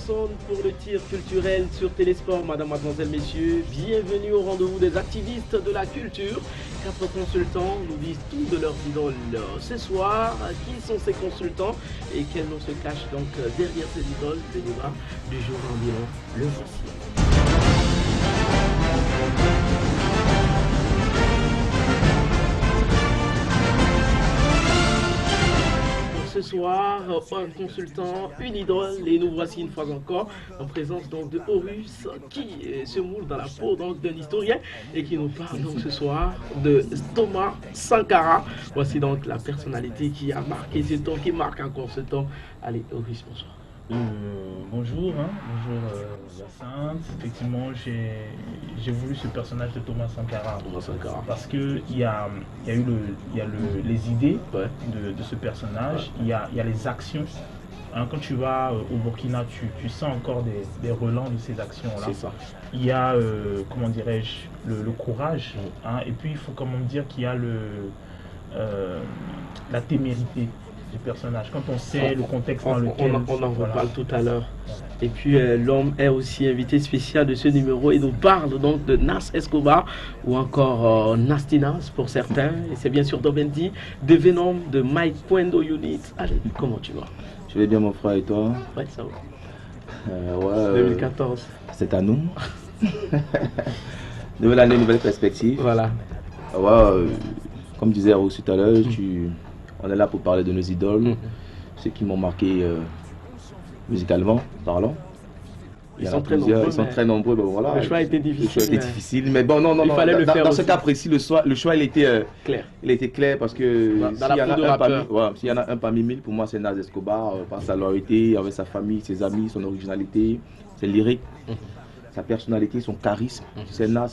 sonne pour le tir culturel sur Télésport. Madame, mademoiselles, messieurs, bienvenue au rendez-vous des activistes de la culture. 4 consultants nous disent tout de leurs idoles ce soir. Qui sont ces consultants et quel nom se cache donc derrière ces idoles? Le débat du jour environ, le voici. Ce soir, un consultant, une idole, et nous voici une fois encore en présence donc de Horus qui se moule dans la peau donc d'un historien et qui nous parle donc ce soir de Thomas Sankara. Voici donc la personnalité qui a marqué ce temps, qui marque encore ce temps. Allez, Horus, bonsoir. Bonjour, bonjour Jacinthe. Effectivement, j'ai voulu ce personnage de Thomas Sankara. Parce que il y a les idées de ce personnage, il y a les actions. Quand tu vas au Burkina, tu sens encore des relents de ces actions-là. C'est ça. Il y a, comment dirais-je, le courage. Et puis il faut quand même dire qu'il y a la témérité du personnage, quand on sait le contexte dans lequel... On en reparle tout à l'heure. Et puis l'homme est aussi invité spécial de ce numéro et nous parle donc de Nas Escobar ou encore Nastinas pour certains. Et c'est bien sûr Dovendi, de Venom, de Mike Quendo Unit. Allez, comment tu vas? Je vais bien mon frère et toi? Ouais, ça va. 2014. C'est à nous. Nouvelle année, nouvelle perspective. Voilà. Comme disait Rose tout à l'heure, on est là pour parler de nos idoles, ceux qui m'ont marqué musicalement parlant. Ils sont très nombreux. Bon, voilà. Le choix a été difficile. Mais bon, non. Il fallait le faire dans aussi. Ce cas précis, le choix il était clair. Il était clair parce que s'il y en a un parmi mille, pour moi c'est Nas Escobar, par sa loyauté, avec sa famille, ses amis, son originalité, ses lyriques. Sa personnalité, son charisme, c'est l'un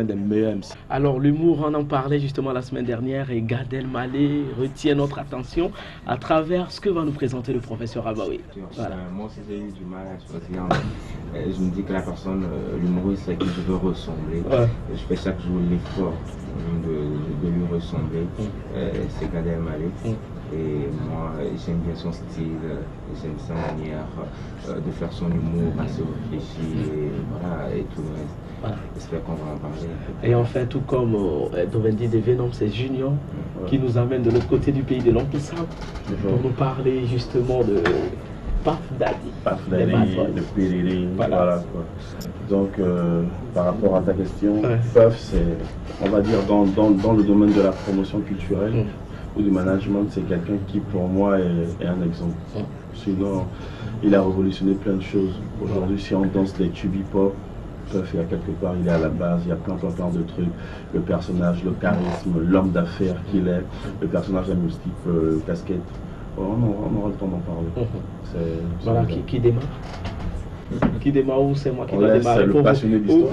des meilleurs MC. Alors l'humour, on en parlait justement la semaine dernière et Gad Elmaleh retient notre attention à travers ce que va nous présenter le professeur Abaoui. Voilà. Moi aussi j'ai eu du mal à choisir. Je me dis que la personne, l'humoriste à qui je veux ressembler, je fais chaque jour l'effort de lui ressembler. C'est Gad Elmaleh. Et moi, j'aime bien son style, j'aime sa manière de faire son humour assez réfléchi et tout le reste. Voilà. J'espère qu'on va en parler. Et en fait, tout comme Dovendi de Venom, c'est Junior qui nous amène de l'autre côté du pays de l'Oncle Sam pour nous parler justement de Puff Daddy. De PDD, voilà quoi. Donc, par rapport à ta question, Puff, c'est, on va dire, dans le domaine de la promotion culturelle, ou du management, c'est quelqu'un qui pour moi est un exemple. Sinon, il a révolutionné plein de choses. Aujourd'hui, si on danse les tubes hip-hop, Puff, il y a quelque part, il est à la base, il y a plein de trucs. Le personnage, le charisme, l'homme d'affaires qu'il est, le personnage à multiples casquettes. On aura le temps d'en parler. Voilà, qui démarre. Qui démarre ou c'est moi qui dois démarrer? C'est le passionné d'histoire.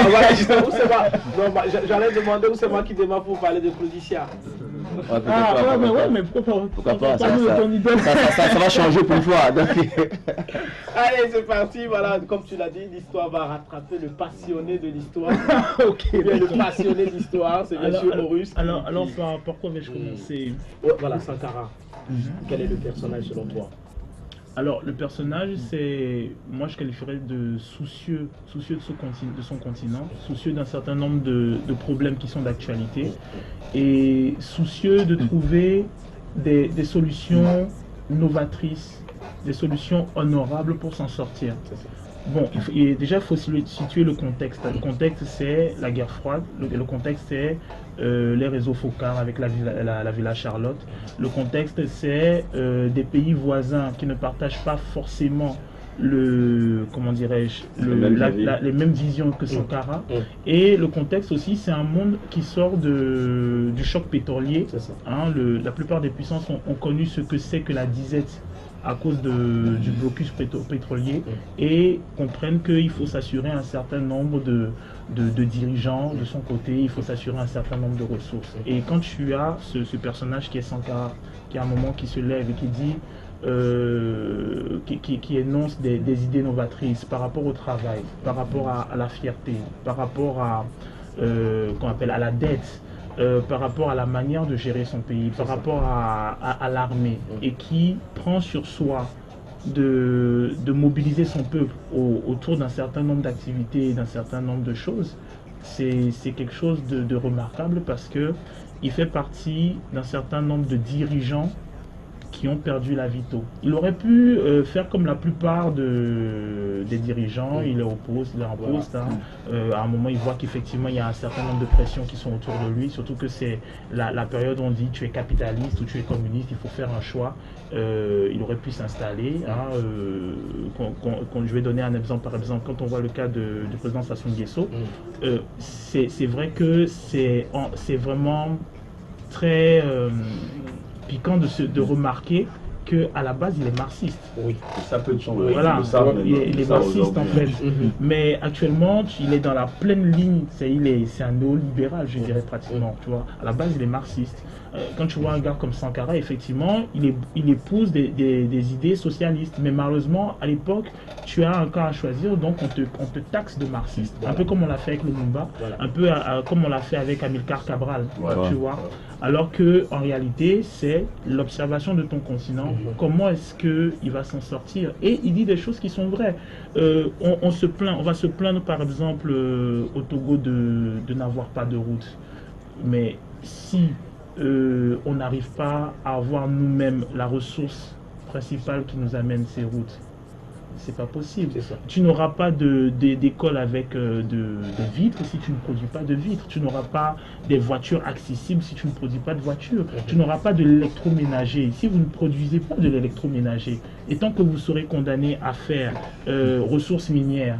Voilà, justement, où c'est moi. Non, j'allais demander où c'est moi qui démarre pour parler de Claudicia. Mais pourquoi pas? Ça va changer pour toi. Allez, c'est parti. Voilà, comme tu l'as dit, l'histoire va rattraper le passionné de l'histoire. Le passionné d'histoire, c'est bien sûr Horus. Alors, pourquoi vais-je commencer? Voilà, Sankara. Quel est le personnage selon toi? Alors, le personnage, moi je qualifierais de soucieux de son continent, soucieux d'un certain nombre de problèmes qui sont d'actualité et soucieux de trouver des solutions novatrices, des solutions honorables pour s'en sortir. Bon, déjà il faut situer le contexte. Le contexte c'est la guerre froide, le contexte c'est les réseaux Focar avec la Villa Charlotte. Le contexte c'est des pays voisins qui ne partagent pas forcément les mêmes visions que Sankara. Et le contexte aussi c'est un monde qui sort du choc pétrolier. La plupart des puissances ont connu ce que c'est que la disette à cause du blocus pétrolier et comprennent qu'il faut s'assurer un certain nombre de dirigeants de son côté, il faut s'assurer un certain nombre de ressources. Et quand tu as ce personnage qui est Sankara, qui à un moment qui se lève et qui dit qui énonce des idées novatrices par rapport au travail, par rapport à la fierté, par rapport à la dette, par rapport à la manière de gérer son pays, par rapport à l'armée, et qui prend sur soi de mobiliser son peuple autour d'un certain nombre d'activités, d'un certain nombre de choses, c'est quelque chose de remarquable parce qu'il fait partie d'un certain nombre de dirigeants qui ont perdu la vie tôt. Il aurait pu faire comme la plupart des dirigeants, il est au poste, il est en poste. Hein. À un moment, il voit qu'effectivement, il y a un certain nombre de pressions qui sont autour de lui, surtout que c'est la période où on dit tu es capitaliste ou tu es communiste, il faut faire un choix. Il aurait pu s'installer. Hein, je vais donner un exemple, par exemple, quand on voit le cas du président Sassou Nguesso, c'est vrai que c'est vraiment très piquant de remarquer qu'à la base il est marxiste. Oui, ça peut changer. Voilà, il est marxiste en fait. Mais actuellement, il est dans la pleine ligne, c'est un néolibéral, je dirais pratiquement. Tu vois. À la base, il est marxiste. Quand tu vois un gars comme Sankara, effectivement, il épouse des idées socialistes. Mais malheureusement, à l'époque, tu as un cas à choisir, donc on te taxe de marxiste. Voilà. Un peu comme on l'a fait avec Lumumba, un peu comme on l'a fait avec Amilcar Cabral, tu vois. Alors que en réalité, c'est l'observation de ton continent. Comment est-ce qu'il va s'en sortir? Et il dit des choses qui sont vraies. On va se plaindre par exemple au Togo de n'avoir pas de route. Mais si on n'arrive pas à avoir nous-mêmes la ressource principale qui nous amène ces routes, c'est pas possible. Tu n'auras pas d'école avec de vitres si tu ne produis pas de vitres. Tu n'auras pas des voitures accessibles si tu ne produis pas de voitures. Tu n'auras pas de l'électroménager si vous ne produisez pas de l'électroménager. Et tant que vous serez condamné à faire ressources minières,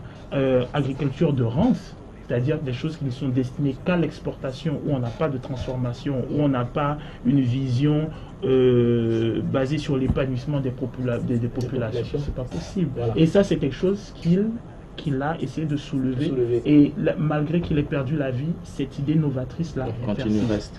agriculture de rente, c'est-à-dire des choses qui ne sont destinées qu'à l'exportation, où on n'a pas de transformation, où on n'a pas une vision basée sur l'épanouissement des populations, c'est pas possible. Voilà. Et ça, c'est quelque chose qu'il a essayé de soulever. Et malgré qu'il ait perdu la vie, cette idée novatrice-là reste.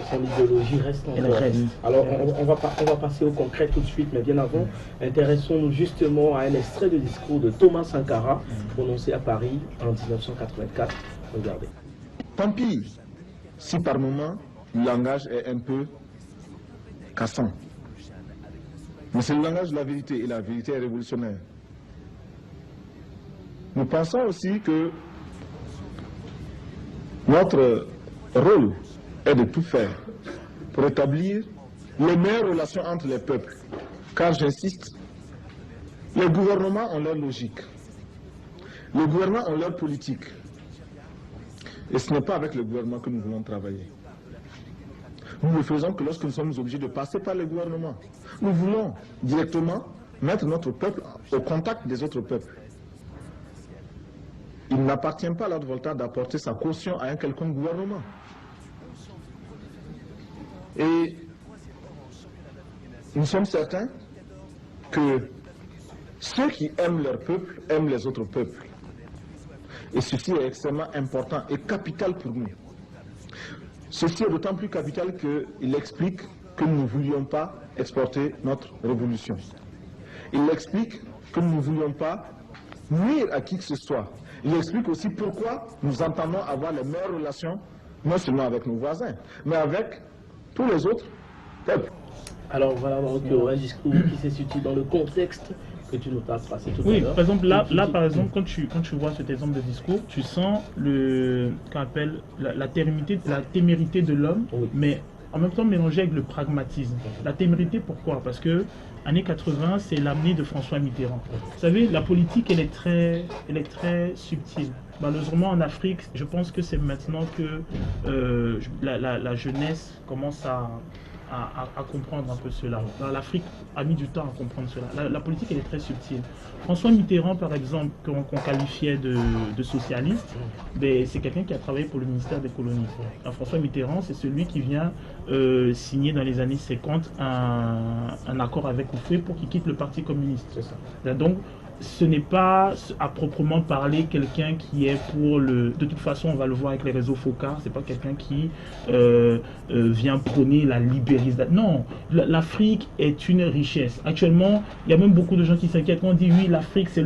Son idéologie reste encore. Alors, on va passer au concret tout de suite, mais bien avant, intéressons-nous justement à un extrait de discours de Thomas Sankara, prononcé à Paris en 1984. Regardez. Tant pis si par moment le langage est un peu cassant. Mais c'est le langage de la vérité, et la vérité est révolutionnaire. Nous pensons aussi que notre rôle est de tout faire pour établir les meilleures relations entre les peuples. Car j'insiste, les gouvernements ont leur logique, les gouvernements ont leur politique. Et ce n'est pas avec le gouvernement que nous voulons travailler. Nous ne le faisons que lorsque nous sommes obligés de passer par le gouvernement. Nous voulons directement mettre notre peuple au contact des autres peuples. Il n'appartient pas à l'ordre Voltaire d'apporter sa caution à un quelconque gouvernement. Et nous sommes certains que ceux qui aiment leur peuple aiment les autres peuples. Et ceci est extrêmement important et capital pour nous. Ceci est d'autant plus capital qu'il explique que nous ne voulions pas exporter notre révolution. Il explique que nous ne voulions pas nuire à qui que ce soit. Il explique aussi pourquoi nous entendons avoir les meilleures relations, non seulement avec nos voisins, mais avec tous les autres peuples. Alors voilà donc un discours qui se situe dans le contexte que tu nous as tracé tout à l'heure. Oui, par exemple, là par exemple, quand tu vois cet exemple de discours, tu sens qu'on appelle la témérité de l'homme, mais en même temps mélangé avec le pragmatisme. La témérité, pourquoi? Parce que années 80, c'est l'amener de François Mitterrand. Vous savez, la politique, elle est très subtile. Malheureusement, en Afrique, je pense que c'est maintenant que la jeunesse commence à comprendre un peu cela. L'Afrique a mis du temps à comprendre cela. La politique, elle est très subtile. François Mitterrand, par exemple, qu'on qualifiait de socialiste, c'est quelqu'un qui a travaillé pour le ministère des colonies. Alors, François Mitterrand, c'est celui qui vient signer dans les années 50 un accord avec Houphouët pour qu'il quitte le Parti communiste. Donc, ce n'est pas à proprement parler quelqu'un qui est pour le... De toute façon, on va le voir avec les réseaux FOCA, c'est pas quelqu'un qui vient prôner la libéralisation. Non, l'Afrique est une richesse. Actuellement, il y a même beaucoup de gens qui s'inquiètent quand on dit oui, l'Afrique c'est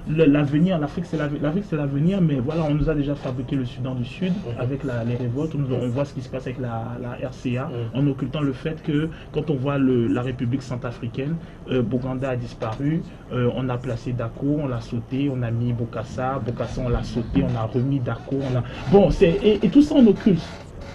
l'avenir, l'Afrique c'est l'avenir, mais voilà, on nous a déjà fabriqué le Soudan du Sud avec les révoltes, on voit ce qui se passe avec la RCA, en occultant le fait que quand on voit la République centrafricaine, Boganda a disparu, on a placé Dako, on l'a sauté, on a mis Bokassa, on l'a sauté, on a remis Dako, Bon, et tout ça on occulte.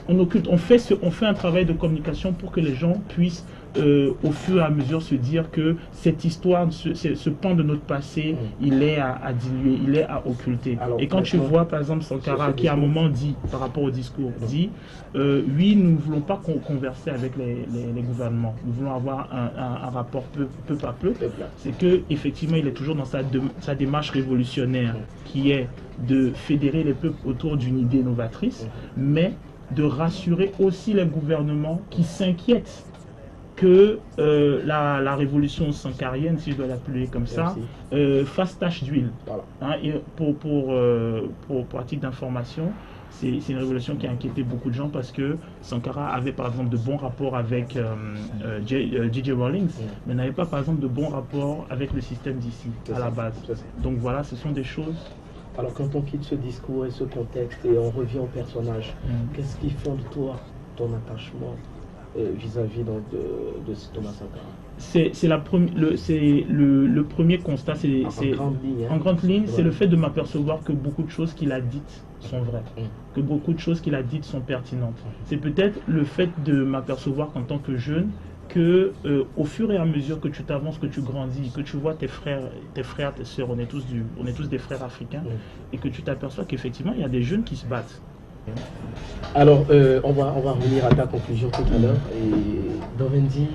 On fait un travail de communication pour que les gens puissent au fur et à mesure se dire que cette histoire, ce pan de notre passé, il est à diluer, il est à occulter. Alors, et quand tu vois par exemple Sankara qui à un moment dit, par rapport au discours, dit oui, nous ne voulons pas converser avec les gouvernements, nous voulons avoir un rapport peu à peu, c'est que effectivement il est toujours dans sa démarche révolutionnaire qui est de fédérer les peuples autour d'une idée novatrice, mais de rassurer aussi les gouvernements qui s'inquiètent que la révolution sankarienne, si je dois l'appeler comme ça, fasse tache d'huile. Voilà. Hein, et pour à titre d'information, c'est une révolution qui a inquiété beaucoup de gens parce que Sankara avait par exemple de bons rapports avec J.J. Rawlings, mais n'avait pas par exemple de bons rapports avec le système d'ici à la base. Donc voilà, ce sont des choses. Alors quand on quitte ce discours et ce contexte et on revient au personnage, qu'est-ce qui fonde toi, ton attachement vis-à-vis de Thomas Sankara? C'est le premier constat, en grande ligne, c'est le fait de m'apercevoir que beaucoup de choses qu'il a dites sont vraies, que beaucoup de choses qu'il a dites sont pertinentes. C'est peut-être le fait de m'apercevoir qu'en tant que jeune, que au fur et à mesure que tu t'avances, que tu grandis, que tu vois tes frères, tes sœurs, on est tous des frères africains, et que tu t'aperçois qu'effectivement il y a des jeunes qui se battent. Alors on va revenir à ta conclusion tout à l'heure, et Dovendi